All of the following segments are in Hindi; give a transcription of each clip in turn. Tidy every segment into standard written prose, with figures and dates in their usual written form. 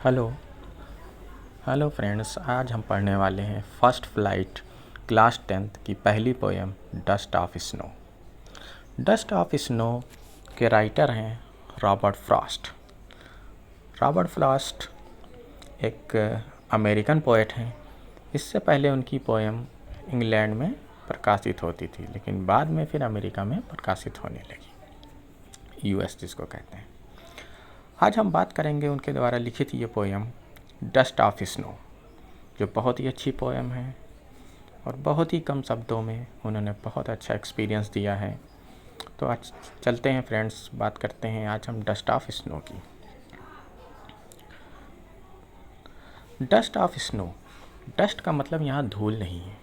हेलो हेलो फ्रेंड्स, आज हम पढ़ने वाले हैं फर्स्ट फ्लाइट क्लास 10th की पहली poem dust of snow. Dust of snow के राइटर हैं रॉबर्ट फ्रॉस्ट। रॉबर्ट फ्रॉस्ट एक अमेरिकन पोएट हैं। इससे पहले उनकी पोएम इंग्लैंड में प्रकाशित होती थी, लेकिन बाद में फिर अमेरिका में प्रकाशित होने लगी, यूएस जिसको कहते हैं। आज हम बात करेंगे उनके द्वारा लिखित ये पोएम डस्ट ऑफ स्नो, जो बहुत ही अच्छी पोएम है और बहुत ही कम शब्दों में उन्होंने बहुत अच्छा एक्सपीरियंस दिया है। तो आज चलते हैं फ्रेंड्स, बात करते हैं आज हम डस्ट ऑफ स्नो की। डस्ट ऑफ स्नो, डस्ट का मतलब यहाँ धूल नहीं है,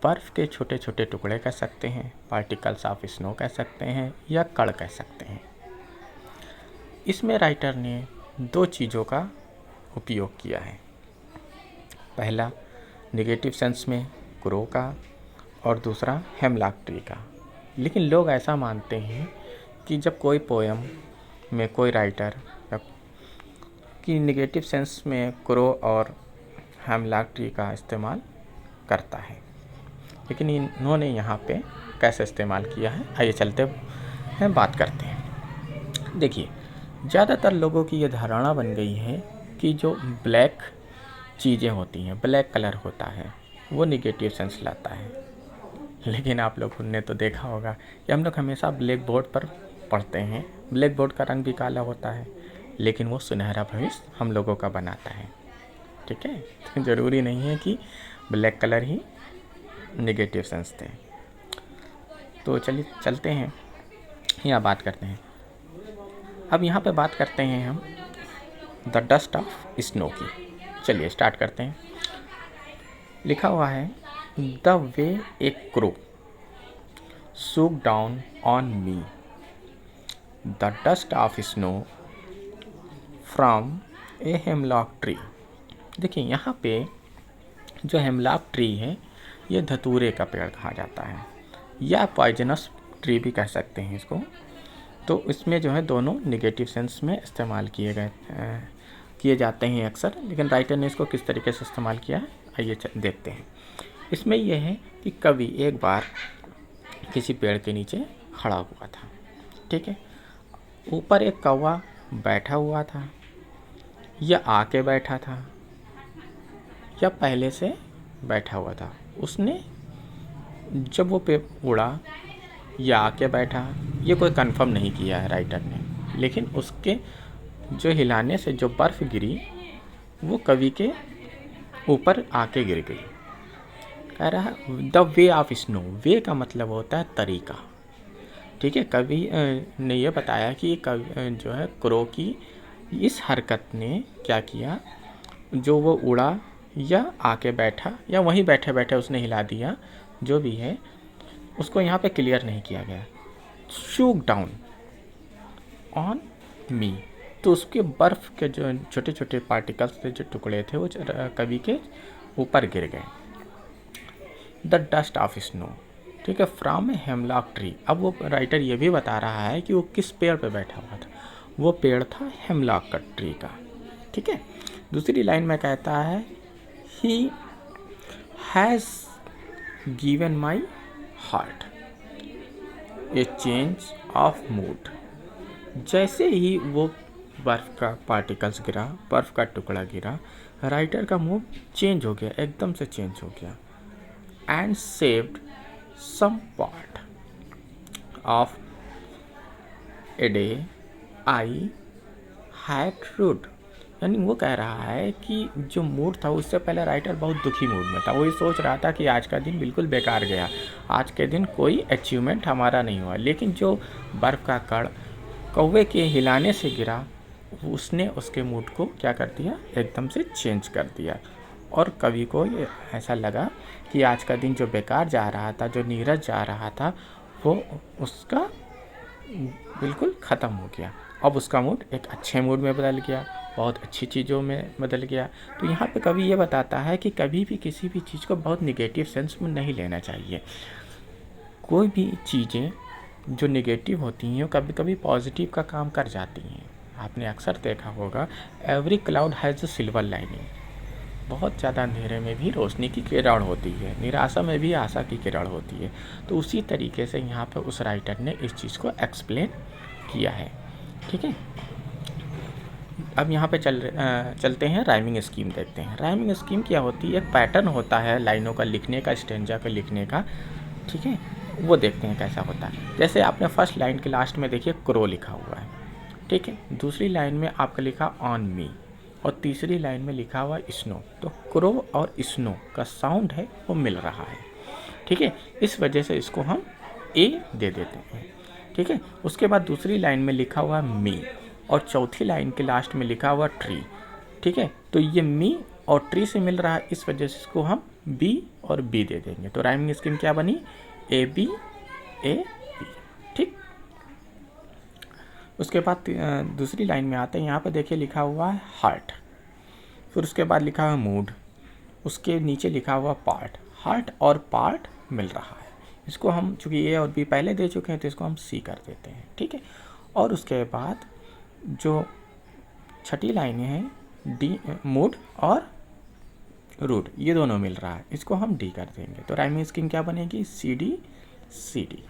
बर्फ़ के छोटे छोटे टुकड़े कह सकते हैं, पार्टिकल्स ऑफ स्नो कह सकते हैं या कण कह सकते हैं। इसमें राइटर ने दो चीज़ों का उपयोग किया है। पहला नेगेटिव सेंस में क्रो का और दूसरा हेमलॉक ट्री का। लेकिन लोग ऐसा मानते हैं कि जब कोई पोएम में कोई राइटर कि नेगेटिव सेंस में क्रो और हेमलॉक ट्री का इस्तेमाल करता है, लेकिन इन्होंने यहाँ पे कैसे इस्तेमाल किया है, आइए चलते हैं बात करते हैं। देखिए, ज़्यादातर लोगों की ये धारणा बन गई है कि जो ब्लैक चीज़ें होती हैं, ब्लैक कलर होता है, वो निगेटिव सेंस लाता है। लेकिन आप लोगों ने तो देखा होगा कि हम लोग हमेशा ब्लैक बोर्ड पर पढ़ते हैं। ब्लैक बोर्ड का रंग भी काला होता है, लेकिन वो सुनहरा भविष्य हम लोगों का बनाता है। ठीक है, तो ज़रूरी नहीं है कि ब्लैक कलर ही निगेटिव सेंस थे। तो चलिए चलते हैं, यहाँ बात करते हैं। अब यहाँ पे बात करते हैं हम द डस्ट ऑफ स्नो की। चलिए स्टार्ट करते हैं। लिखा हुआ है, the way a crow shook down on me the dust of snow from a hemlock tree. देखिए, यहाँ पे जो हेमलॉक ट्री है, ये धतूरे का पेड़ कहा जाता है या पॉइजनस ट्री भी कह सकते हैं इसको। तो इसमें जो है दोनों निगेटिव सेंस में इस्तेमाल किए जाते हैं अक्सर, लेकिन राइटर ने इसको किस तरीके से इस्तेमाल किया है, आइए देखते हैं। इसमें यह है कि कवि एक बार किसी पेड़ के नीचे खड़ा हुआ था। ठीक है, ऊपर एक कौवा बैठा हुआ था, या आके बैठा था या पहले से बैठा हुआ था। उसने जब वो पे उड़ा या आके बैठा, ये कोई कंफर्म नहीं किया है राइटर ने, लेकिन उसके जो हिलाने से जो बर्फ़ गिरी वो कवि के ऊपर आके गिर गई। कह रहा है द वे ऑफ स्नो। वे का मतलब होता है तरीका। ठीक है, कवि ने ये बताया कि कवि जो है क्रो की इस हरकत ने क्या किया, जो वो उड़ा या आके बैठा या वहीं बैठे बैठे उसने हिला दिया, जो भी है उसको यहाँ पे क्लियर नहीं किया गया। शूक डाउन ऑन मी, तो उसके बर्फ़ के जो छोटे छोटे पार्टिकल्स थे, जो टुकड़े थे, वो कवि के ऊपर गिर गए। द डस्ट ऑफ स्नो, ठीक है, फ्रॉम ए हेमलॉक ट्री। अब वो राइटर ये भी बता रहा है कि वो किस पेड़ पे बैठा हुआ था। वो पेड़ था हेमलॉक का ट्री का। ठीक है, दूसरी लाइन में कहता है, he has given my heart A change of mood. जैसे ही वो बर्फ़ का पार्टिकल्स गिरा, बर्फ़ का टुकड़ा गिरा, राइटर का मूड चेंज हो गया, एकदम से चेंज हो गया। And saved some part of a day I had rued. यानी वो कह रहा है कि जो मूड था, उससे पहले राइटर बहुत दुखी मूड में था। वो ये सोच रहा था कि आज का दिन बिल्कुल बेकार गया, आज के दिन कोई अचीवमेंट हमारा नहीं हुआ। लेकिन जो बर्फ़ का कण कौवे के हिलाने से गिरा, उसने उसके मूड को क्या कर दिया, एकदम से चेंज कर दिया। और कवि को ये ऐसा लगा कि आज का दिन जो बेकार जा रहा था, जो नीरस जा रहा था, वो उसका बिल्कुल ख़त्म हो गया। अब उसका मूड एक अच्छे मूड में बदल गया, बहुत अच्छी चीज़ों में बदल गया। तो यहाँ पे कवि ये बताता है कि कभी भी किसी भी चीज़ को बहुत निगेटिव सेंस में नहीं लेना चाहिए। कोई भी चीज़ें जो निगेटिव होती हैं, कभी कभी पॉजिटिव का काम कर जाती हैं। आपने अक्सर देखा होगा, every cloud has a silver lining. बहुत ज़्यादा अंधेरे में भी रोशनी की किरण होती है, निराशा में भी आशा की किरण होती है। तो उसी तरीके से यहाँ पे उस राइटर ने इस चीज़ को एक्सप्लेन किया है। ठीक है, अब यहाँ पे चलते हैं, राइमिंग स्कीम देखते हैं। राइमिंग स्कीम क्या होती है? एक पैटर्न होता है लाइनों का लिखने का, स्टेंजा का लिखने का। ठीक है, वो देखते हैं कैसा होता है। जैसे आपने फर्स्ट लाइन के लास्ट में देखिए क्रो लिखा हुआ है। ठीक है, दूसरी लाइन में आपका लिखा ऑन मी, और तीसरी लाइन में लिखा हुआ स्नो। तो क्रो और स्नो का साउंड है वो मिल रहा है। ठीक है, इस वजह से इसको हम ए दे देते हैं। ठीक है, उसके बाद दूसरी लाइन में लिखा हुआ मी, और चौथी लाइन के लास्ट में लिखा हुआ ट्री। ठीक है, तो ये मी और ट्री से मिल रहा है, इस वजह से इसको हम बी और बी दे देंगे। तो राइमिंग स्कीम क्या बनी? A B A B. ठीक, उसके बाद दूसरी लाइन में आते हैं, यहाँ पे देखिए लिखा हुआ है हार्ट, फिर उसके बाद लिखा हुआ मूड, उसके नीचे लिखा हुआ पार्ट। हार्ट और पार्ट मिल रहा है, इसको हम चूँकि ए और बी पहले दे चुके हैं तो इसको हम सी कर देते हैं। ठीक है, और उसके बाद जो छठी लाइनें हैं डी, मूड और रूट, ये दोनों मिल रहा है, इसको हम डी कर देंगे। तो राइमिंग स्कीम क्या बनेगी? C D C D.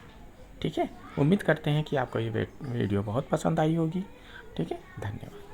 ठीक है, उम्मीद करते हैं कि आपको ये वीडियो बहुत पसंद आई होगी। ठीक है, धन्यवाद।